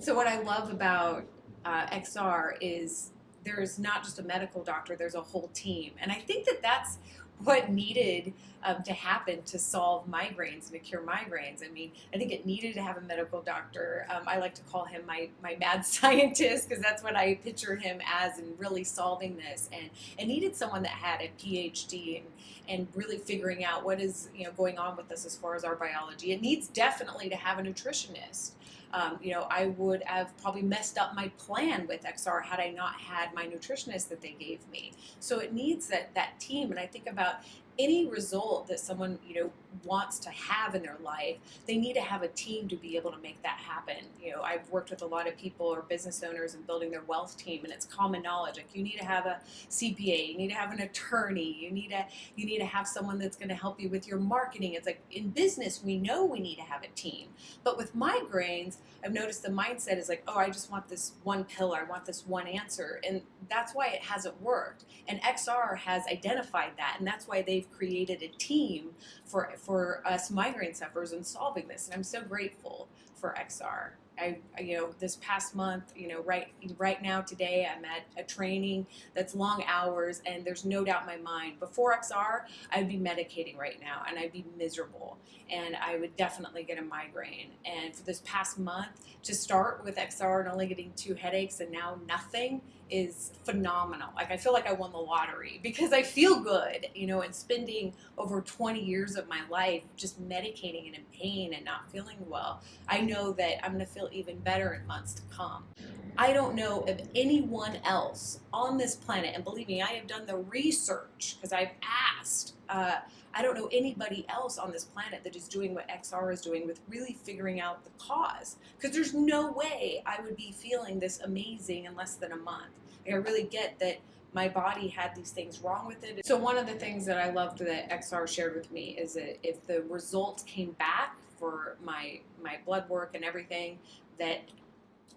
So what I love about XR is there's not just a medical doctor, there's a whole team. And I think that that's what needed to happen to solve migraines and to cure migraines. I mean, I think it needed to have a medical doctor. I like to call him my mad scientist because that's what I picture him as in really solving this. And it needed someone that had a PhD and really figuring out what is going on with us as far as our biology. It needs definitely to have a nutritionist. I would have probably messed up my plan with XR had I not had my nutritionist that they gave me. So it needs that team. And I think about any result that someone wants to have in their life, they need to have a team to be able to make that happen. I've worked with a lot of people or business owners in building their wealth team, and it's common knowledge. Like you need to have a CPA, you need to have an attorney, you need to have someone that's going to help you with your marketing. It's like in business, we know we need to have a team, but with migraines, I've noticed the mindset is like, oh, I just want this one pill, I want this one answer, and that's why it hasn't worked. And XR has identified that, and that's why they've created a team for us migraine sufferers in solving this. And I'm so grateful for XR. This past month, right now today, I'm at a training that's long hours, and there's no doubt in my mind, before XR, I'd be medicating right now, and I'd be miserable, and I would definitely get a migraine. And for this past month, to start with XR and only getting 2 headaches and now nothing is phenomenal. Like I feel like I won the lottery because I feel good, and spending over 20 years of my life just medicating and in pain and not feeling well. I know that I'm going to feel even better in months to come. I don't know of anyone else on this planet, and believe me, I have done the research because I've asked. I don't know anybody else on this planet that is doing what XR is doing with really figuring out the cause. Because there's no way I would be feeling this amazing in less than a month. Like, I really get that my body had these things wrong with it. So one of the things that I loved that XR shared with me is that if the results came back for my blood work and everything, that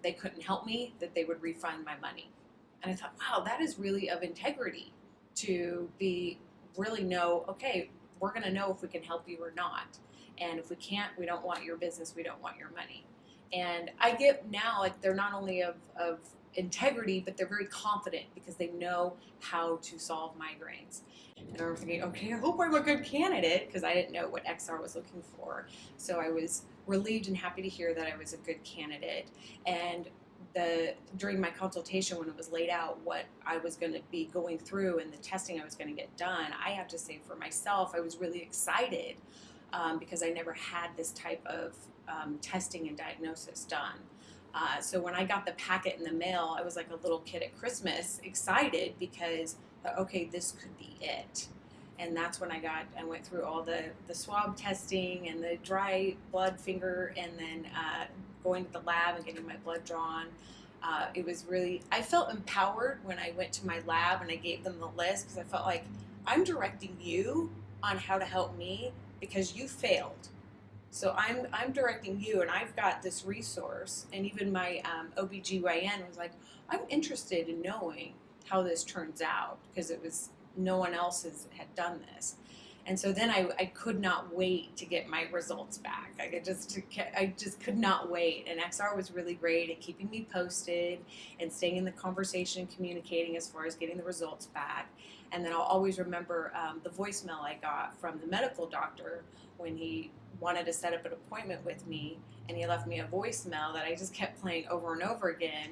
they couldn't help me, that they would refund my money. And I thought, wow, that is really of integrity to really know, okay, we're going to know if we can help you or not. And if we can't, we don't want your business, we don't want your money. And I get now, like, they're not only of integrity, but they're very confident because they know how to solve migraines. And I'm thinking, okay, I hope I'm a good candidate, because I didn't know what XR was looking for. So I was relieved and happy to hear that I was a good candidate. And during my consultation, when it was laid out what I was going to be going through and the testing I was going to get done, I have to say for myself, I was really excited because I never had this type of testing and diagnosis done. So when I got the packet in the mail, I was like a little kid at Christmas, excited because, okay, this could be it. And that's when I went through all the swab testing and the dry blood finger, and then going to the lab and getting my blood drawn. It was really, I felt empowered when I went to my lab and I gave them the list, because I felt like I'm directing you on how to help me because you failed. So I'm directing you, and I've got this resource. And even my OBGYN was like, I'm interested in knowing how this turns out, because no one else had done this. And so then I could not wait to get my results back. I just could not wait. And XR was really great at keeping me posted and staying in the conversation, communicating as far as getting the results back. And then I'll always remember the voicemail I got from the medical doctor when he wanted to set up an appointment with me, and he left me a voicemail that I just kept playing over and over again.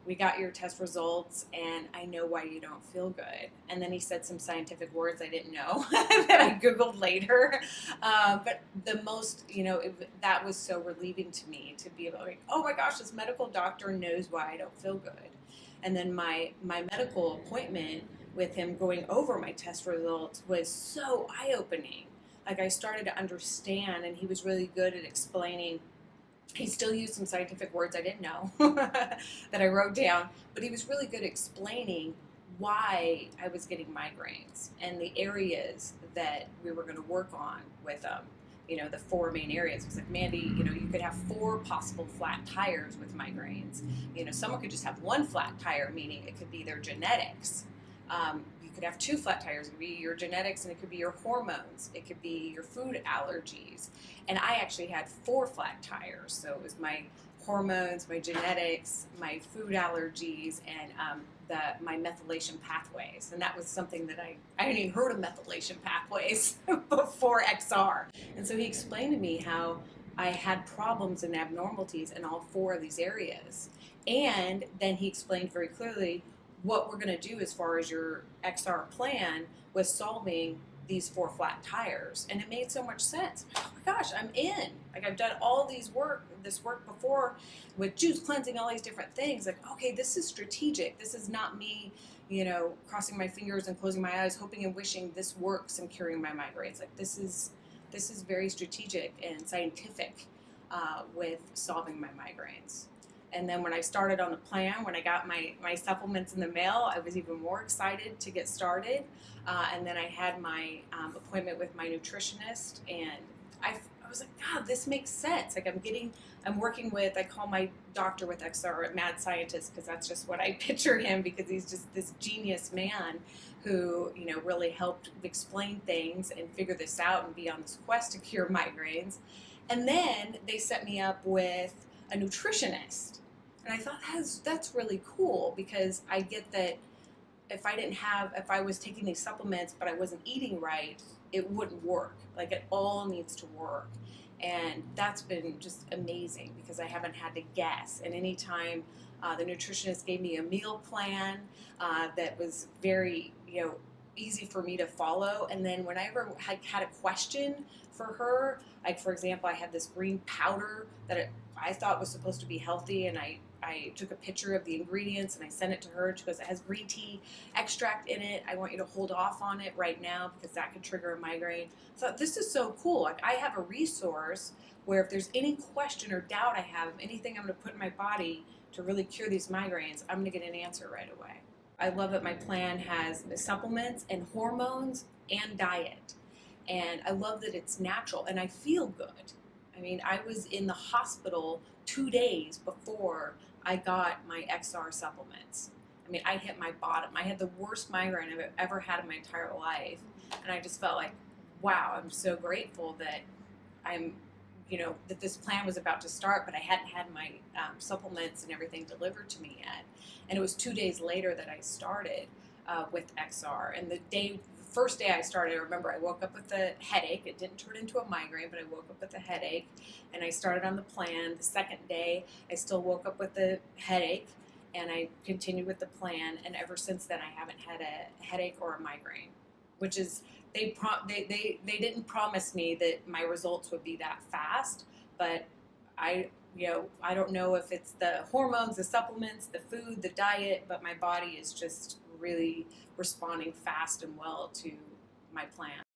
We got your test results, and I know why you don't feel good. And then he said some scientific words I didn't know that I Googled later. But the most, that was so relieving to me to be able to, like, oh my gosh, this medical doctor knows why I don't feel good. And then my medical appointment with him going over my test results was so eye-opening. Like, I started to understand, and he was really good at explaining. He still used some scientific words I didn't know that I wrote down, but he was really good at explaining why I was getting migraines and the areas that we were going to work on with them. The 4 main areas. It was like, Mandy, you could have 4 possible flat tires with migraines. Someone could just have 1 flat tire, meaning it could be their genetics. You could have 2 flat tires. It could be your genetics, and it could be your hormones. It could be your food allergies. And I actually had 4 flat tires. So it was my hormones, my genetics, my food allergies, and my methylation pathways. And that was something that I hadn't even heard of methylation pathways before XR. And so he explained to me how I had problems and abnormalities in all four of these areas. And then he explained very clearly what we're going to do as far as your XR plan was solving these four flat tires. And it made so much sense. Oh my gosh, I'm in. Like, I've done all this work before with juice cleansing, all these different things. Like, okay, this is strategic. This is not me, crossing my fingers and closing my eyes, hoping and wishing this works in curing my migraines. Like, this is very strategic and scientific with solving my migraines. And then when I started on the plan, when I got my supplements in the mail, I was even more excited to get started. And then I had my appointment with my nutritionist, and I was like, God, this makes sense. Like, I'm working with, I call my doctor with XR a mad scientist, because that's just what I picture him, because he's just this genius man who, really helped explain things and figure this out and be on this quest to cure migraines. And then they set me up with a nutritionist. And I thought that's really cool, because I get that if I was taking these supplements but I wasn't eating right, it wouldn't work. Like, it all needs to work. And that's been just amazing, because I haven't had to guess. And anytime the nutritionist gave me a meal plan that was very, easy for me to follow. And then whenever I had a question for her, like, for example, I had this green powder that I thought was supposed to be healthy, and I took a picture of the ingredients and I sent it to her. She goes, it has green tea extract in it. I want you to hold off on it right now, because that could trigger a migraine. So this is so cool. Like, I have a resource where if there's any question or doubt I have of anything I'm going to put in my body to really cure these migraines, I'm going to get an answer right away. I love that my plan has supplements and hormones and diet. And I love that it's natural and I feel good. I mean, I was in the hospital 2 days before I got my XR supplements. I mean, I hit my bottom. I had the worst migraine I've ever had in my entire life. And I just felt like, wow, I'm so grateful that that this plan was about to start, but I hadn't had my supplements and everything delivered to me yet. And it was 2 days later that I started with XR. And the first day I started, I remember I woke up with a headache. It didn't turn into a migraine, but I woke up with a headache, and I started on the plan. The second day, I still woke up with a headache, and I continued with the plan. And ever since then, I haven't had a headache or a migraine, which is, they didn't promise me that my results would be that fast, but I don't know if it's the hormones, the supplements, the food, the diet, but my body is just really responding fast and well to my plan.